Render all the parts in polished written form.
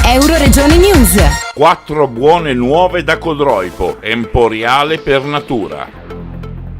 Euroregione News. 4 buone nuove da Codroipo, emporiale per natura.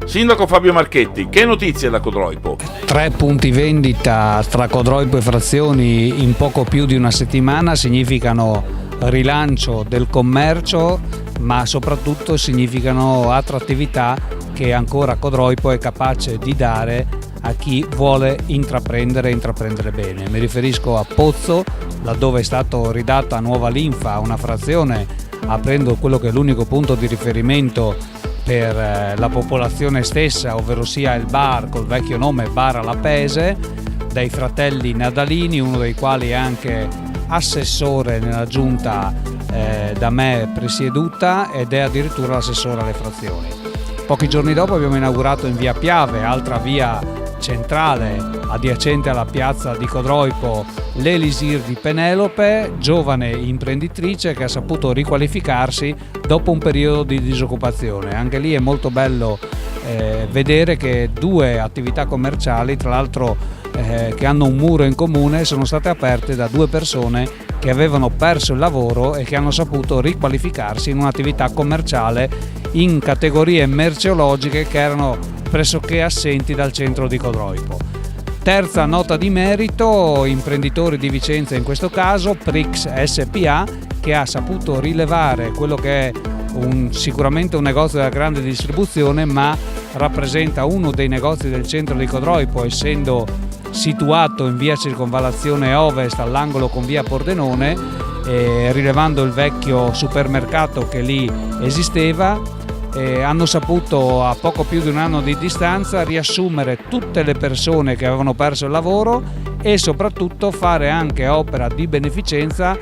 Sindaco Fabio Marchetti, che notizie da Codroipo? 3 punti vendita tra Codroipo e Frazioni in poco più di una settimana significano rilancio del commercio, ma soprattutto significano attrattività che ancora Codroipo è capace di dare a chi vuole intraprendere bene. Mi riferisco a Pozzo, laddove è stato ridata nuova linfa a una frazione, aprendo quello che è l'unico punto di riferimento per la popolazione stessa, ovvero sia il bar col vecchio nome Bar alla Pese, dai fratelli Nadalini, uno dei quali è anche assessore nella giunta da me presieduta ed è addirittura l'assessore alle frazioni. Pochi giorni dopo abbiamo inaugurato in via Piave, altra via centrale adiacente alla piazza di Codroipo, l'Elisir di Penelope, giovane imprenditrice che ha saputo riqualificarsi dopo un periodo di disoccupazione. Anche lì è molto bello vedere che 2 attività commerciali, tra l'altro che hanno un muro in comune, sono state aperte da 2 persone che avevano perso il lavoro e che hanno saputo riqualificarsi in un'attività commerciale in categorie merceologiche che erano pressoché assenti dal centro di Codroipo. Terza nota di merito, imprenditori di Vicenza in questo caso, Prix SPA, che ha saputo rilevare quello che è sicuramente un negozio della grande distribuzione, ma rappresenta uno dei negozi del centro di Codroipo, essendo situato in via Circonvallazione Ovest all'angolo con via Pordenone, rilevando il vecchio supermercato che lì esisteva. Hanno saputo a poco più di un anno di distanza riassumere tutte le persone che avevano perso il lavoro e soprattutto fare anche opera di beneficenza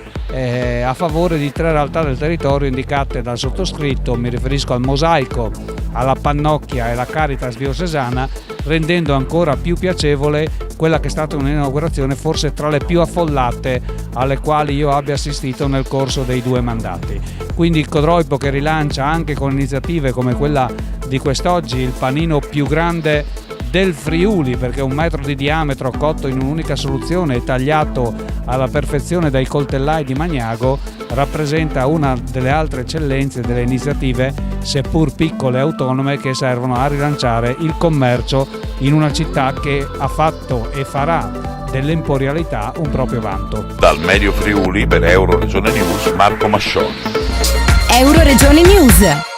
a favore di 3 realtà del territorio indicate dal sottoscritto. Mi riferisco al Mosaico, alla Pannocchia e alla Caritas Diocesana, rendendo ancora più piacevole quella che è stata un'inaugurazione forse tra le più affollate alle quali io abbia assistito nel corso dei 2 mandati. Quindi il Codroipo che rilancia anche con iniziative come quella di quest'oggi, il panino più grande del Friuli, perché 1 metro di diametro cotto in un'unica soluzione e tagliato alla perfezione dai coltellai di Magnago, rappresenta una delle altre eccellenze delle iniziative, seppur piccole e autonome, che servono a rilanciare il commercio in una città che ha fatto e farà dell'emporialità un proprio vanto. Dal Medio Friuli per Euroregione News, Marco Mascioni. Euroregione News.